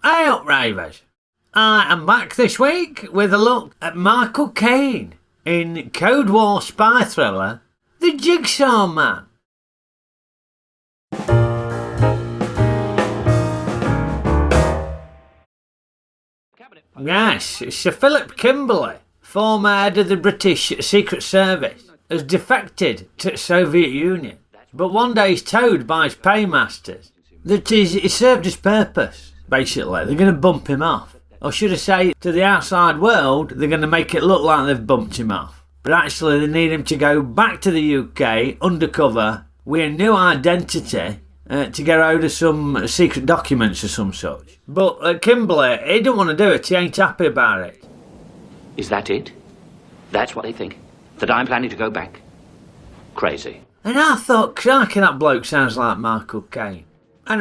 Hey up, Rayvers. I am back this week with a look at Michael Caine in Cold War spy thriller The Jigsaw Man. Yes, Sir Philip Kimberley, former head of the British Secret Service, has defected to the Soviet Union, but one day he's told by his paymasters that he served his purpose. Basically, they're going to bump him off. Or should I say, to the outside world, they're going to make it look like they've bumped him off. But actually, they need him to go back to the UK, undercover, with a new identity, to get hold of some secret documents or some such. But Kimberley, he don't want to do it. He ain't happy about it. Is that it? That's what they think? That I'm planning to go back? Crazy. And I thought, crikey, that bloke sounds like Michael Caine. And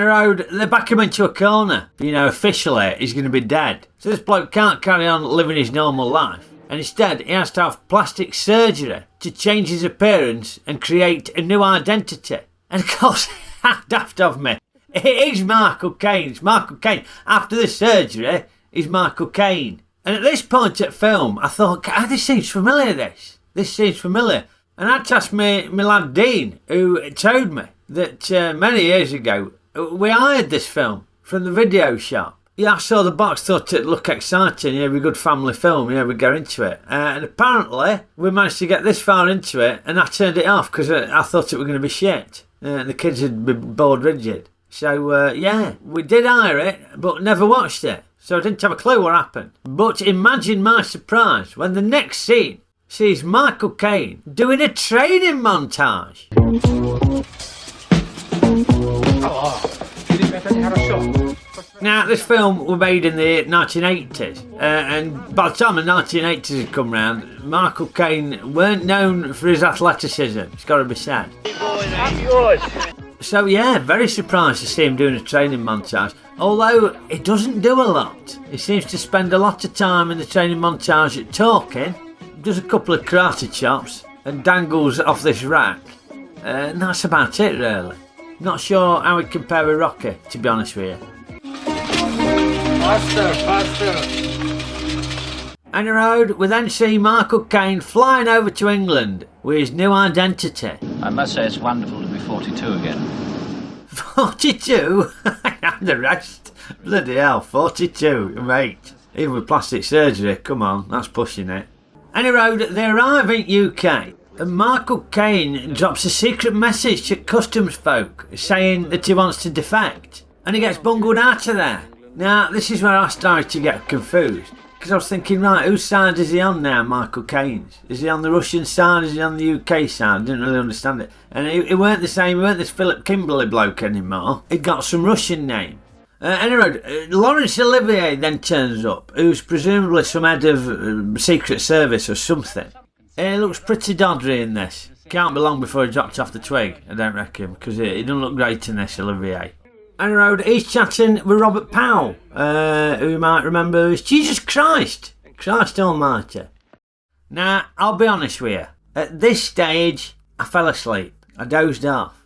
they back him into a corner. You know, officially, he's going to be dead. So this bloke can't carry on living his normal life. And instead, he has to have plastic surgery to change his appearance and create a new identity. And of course, daft of me, it is Michael Caine. It's Michael Caine. After the surgery, he's Michael Caine. And at this point at film, I thought, this seems familiar, This seems familiar. And I'd asked my lad Dean, who told me that many years ago, we hired this film from the video shop. Yeah, I saw the box, thought it'd look exciting, a good family film, we'd go into it. And apparently, we managed to get this far into it, and I turned it off because I thought it was going to be shit. And the kids would be bored rigid. So, we did hire it, but never watched it. So I didn't have a clue what happened. But imagine my surprise when the next scene sees Michael Caine doing a training montage. Now, this film was made in the 1980s, and by the time the 1980s had come round, Michael Caine weren't known for his athleticism, it's got to be said. So very surprised to see him doing a training montage, although he doesn't do a lot. He seems to spend a lot of time in the training montage talking, does a couple of karate chops, and dangles off this rack, and that's about it really. Not sure how he'd compare with Rocky, to be honest with you. Faster. And around, we then see Michael Caine flying over to England with his new identity. I must say it's wonderful to be 42 again. 42? And the rest? Bloody hell, 42, mate. Even with plastic surgery, come on, that's pushing it. And around, they arrive in UK. And Michael Caine drops a secret message to customs folk saying that he wants to defect. And he gets bungled out of there. Now, this is where I started to get confused. Because I was thinking, right, whose side is he on now, Michael Caine's? Is he on the Russian side? Is he on the UK side? I didn't really understand it. And he weren't the same, he weren't this Philip Kimberley bloke anymore. He'd got some Russian name. Anyway, Laurence Olivier then turns up, who's presumably some head of Secret Service or something. He looks pretty doddery in this. Can't be long before he dropped off the twig, I don't reckon, because he doesn't look great in this, Olivier. And he's chatting with Robert Powell, who you might remember as Jesus Christ Almighty. Now, I'll be honest with you, at this stage, I fell asleep. I dozed off.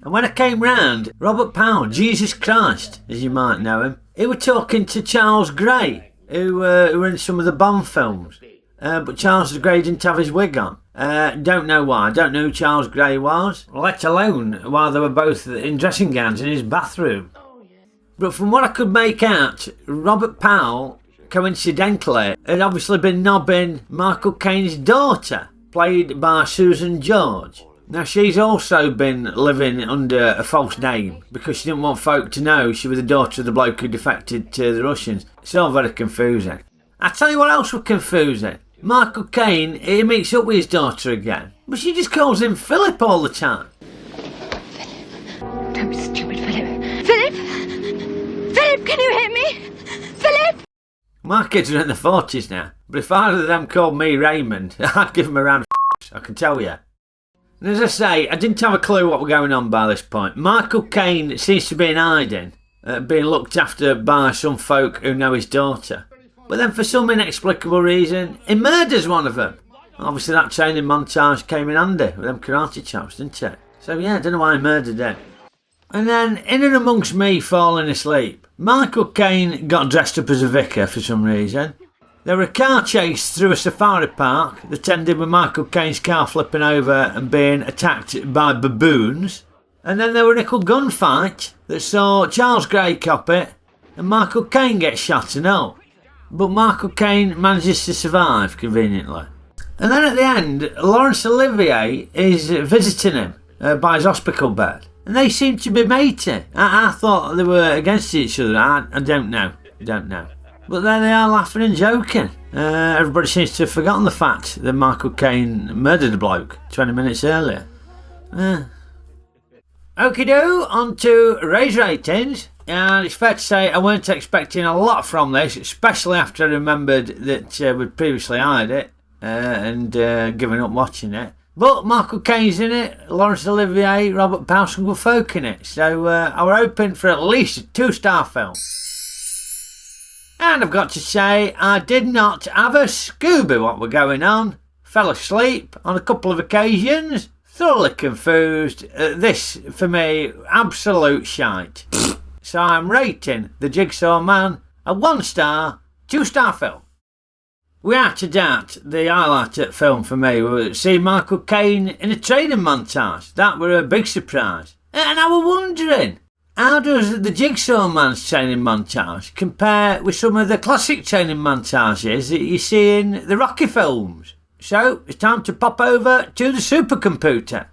And when I came round, Robert Powell, Jesus Christ, as you might know him, he was talking to Charles Gray, who were in some of the Bond films. But Charles Gray didn't have his wig on. Don't know why. Don't know who Charles Gray was, let alone while they were both in dressing gowns in his bathroom. But from what I could make out, Robert Powell, coincidentally, had obviously been knobbing Michael Caine's daughter, played by Susan George. Now, she's also been living under a false name because she didn't want folk to know she was the daughter of the bloke who defected to the Russians. It's all very confusing. I tell you what else was confusing. Michael Caine, he meets up with his daughter again, but she just calls him Philip all the time. Philip. Don't be stupid, Philip. Philip! Philip, can you hear me? Philip! My kids are in their 40s now, but if either of them called me Raymond, I'd give them a round of I can tell you. And as I say, I didn't have a clue what was going on by this point. Michael Caine seems to be in hiding, being looked after by some folk who know his daughter. But then for some inexplicable reason, he murders one of them. Obviously that training montage came in handy with them karate chops, didn't it? So I don't know why he murdered him. And then, in and amongst me falling asleep, Michael Caine got dressed up as a vicar for some reason. There were a car chase through a safari park that ended with Michael Caine's car flipping over and being attacked by baboons. And then there were a little gunfight that saw Charles Gray cop it and Michael Caine get shot and all. But Michael Caine manages to survive conveniently. And then at the end, Laurence Olivier is visiting him by his hospital bed. And they seem to be matey. I thought they were against each other. I don't know. But there they are laughing and joking. Everybody seems to have forgotten the fact that Michael Caine murdered a bloke 20 minutes earlier. Okeydoo, on to Ray's ratings. And it's fair to say I weren't expecting a lot from this, especially after I remembered that we'd previously eyed it and given up watching it. But Michael Caine's in it, Laurence Olivier, Robert Powell, and good folk in it. So I were hoping for at least a 2-star film. And I've got to say, I did not have a Scooby what were going on. Fell asleep on a couple of occasions. Thoroughly confused. This, for me, absolute shite. So I'm rating The Jigsaw Man a 1-star, 2-star film. Without a doubt, the highlight of the film for me was seeing Michael Caine in a training montage. That were a big surprise. And I were wondering, how does the Jigsaw Man's training montage compare with some of the classic training montages that you see in the Rocky films? So, it's time to pop over to the supercomputer.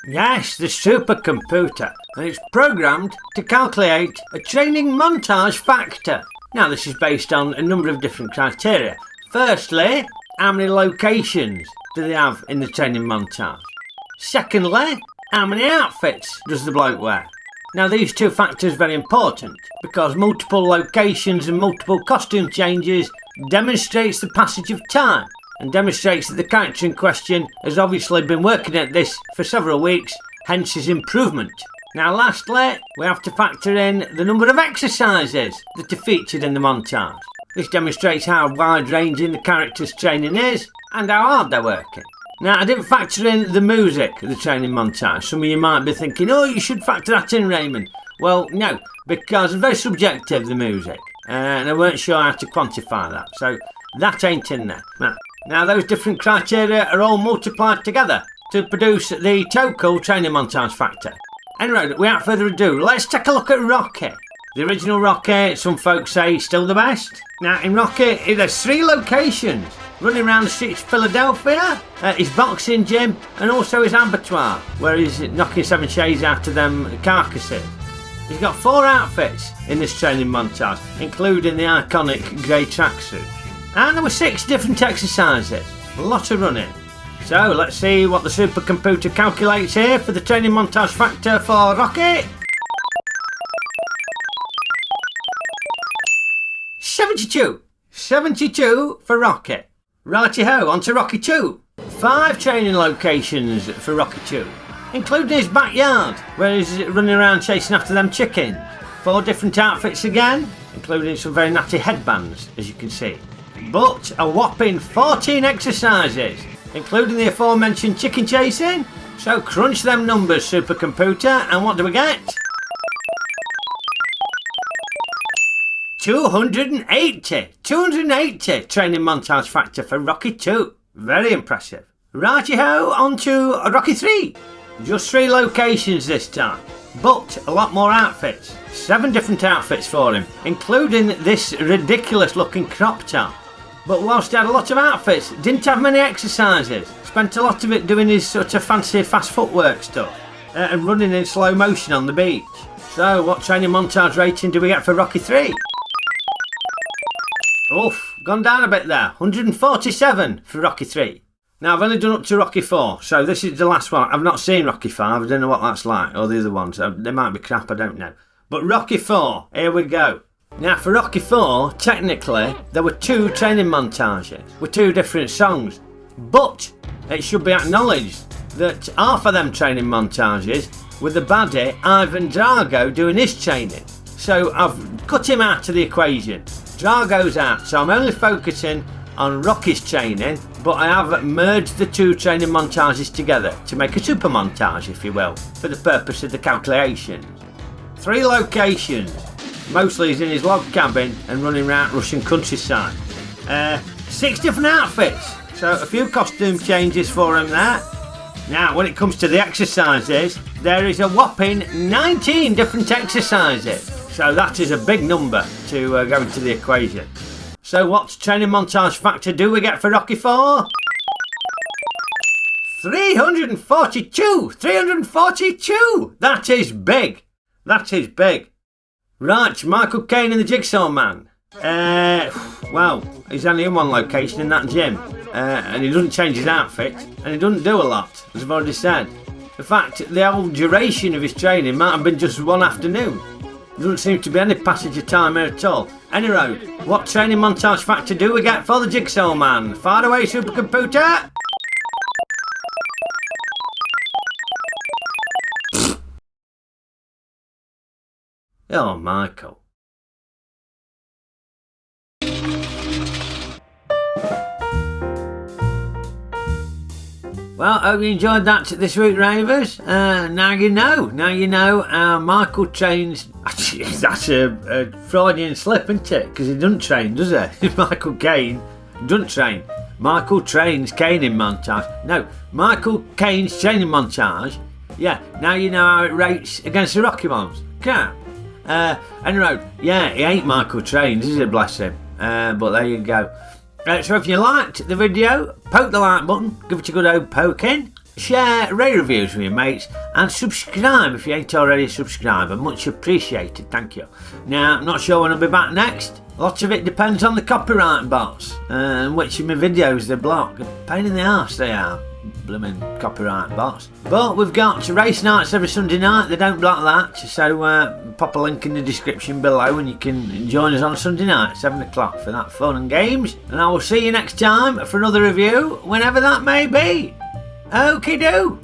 Yes, the supercomputer. And it's programmed to calculate a training montage factor. Now, this is based on a number of different criteria. Firstly, how many locations do they have in the training montage? Secondly, how many outfits does the bloke wear? Now, these two factors are very important because multiple locations and multiple costume changes demonstrates the passage of time and demonstrates that the character in question has obviously been working at this for several weeks, hence his improvement. Now, lastly, we have to factor in the number of exercises that are featured in the montage. This demonstrates how wide-ranging the character's training is and how hard they're working. Now, I didn't factor in the music of the training montage. Some of you might be thinking, oh, you should factor that in, Raymond. Well, no, because it's very subjective, the music, and I weren't sure how to quantify that, so that ain't in there. Now, those different criteria are all multiplied together to produce the total training montage factor. Anyway, without further ado, let's take a look at Rocky. The original Rocky, some folks say, is still the best. Now, in Rocky, there's 3 locations. Running around the streets of Philadelphia, his boxing gym, and also his abattoir, where he's knocking 7 shades out of them carcasses. He's got 4 outfits in this training montage, including the iconic grey tracksuit. And there were 6 different exercises, a lot of running. So let's see what the supercomputer calculates here for the training montage factor for Rocky. 72. 72 for Rocky. Righty-ho, on to Rocky 2. 5 training locations for Rocky 2, including his backyard, where he's running around chasing after them chickens. 4 different outfits again, including some very natty headbands, as you can see. But a whopping 14 exercises, including the aforementioned chicken chasing. So crunch them numbers, supercomputer, and what do we get? 280 training montage factor for Rocky 2. Very impressive. Righty-ho, on to Rocky 3. Just 3 locations this time, but a lot more outfits. 7 different outfits for him, including this ridiculous looking crop top. But whilst he had a lot of outfits, didn't have many exercises. Spent a lot of it doing his sort of fancy fast footwork stuff and running in slow motion on the beach. So what training montage rating do we get for Rocky 3? Oof, gone down a bit there. 147 for Rocky 3. Now, I've only done up to Rocky 4, so this is the last one. I've not seen Rocky 5, I don't know what that's like, or the other ones. They might be crap, I don't know. But Rocky 4, here we go. Now, for Rocky 4, technically, there were 2 training montages with 2 different songs. But it should be acknowledged that half of them training montages were the baddie Ivan Drago doing his training. So I've cut him out of the equation. Drago's out, so I'm only focusing on Rocky's training, but I have merged the 2 training montages together to make a super montage, if you will, for the purpose of the calculations. 3 locations. Mostly he's in his log cabin and running around Russian countryside. 6 different outfits, so a few costume changes for him there. Now, when it comes to the exercises, there is a whopping 19 different exercises. So that is a big number to go into the equation. So what training montage factor do we get for Rocky 4? 342! 342! That is big. That is big. Right, Michael Caine and the Jigsaw Man. Well, he's only in one location in that gym. And he doesn't change his outfit. And he doesn't do a lot, as I've already said. In fact, the whole duration of his training might have been just one afternoon. There doesn't seem to be any passage of time here at all. Anyway, what training montage factor do we get for the Jigsaw Man? Fire away, supercomputer! Oh, Michael. Well, hope you enjoyed that this week, Rayvers. Now you know. Now you know Michael trains. Actually, that's a Freudian slip, isn't it? Because he doesn't train, does he? Michael Caine doesn't train. Michael trains Caine in montage. No, Michael Caine's training montage. Yeah, now you know how it rates against the Rocky ones. Crap. Anyway, yeah, he ain't Michael trained, is it? Bless him. But there you go. So if you liked the video, poke the like button, give it a good old poking, share, rate reviews with your mates, and subscribe if you ain't already a subscriber. Much appreciated, thank you. Now, I'm not sure when I'll be back next. Lots of it depends on the copyright bots, and which of my videos they block. A pain in the arse they are, blooming copyright bots. But we've got race nights every Sunday night, they don't block that, so pop a link in the description below and you can join us on Sunday night, 7 o'clock for that fun and games. And I will see you next time for another review, whenever that may be. Okeydoo!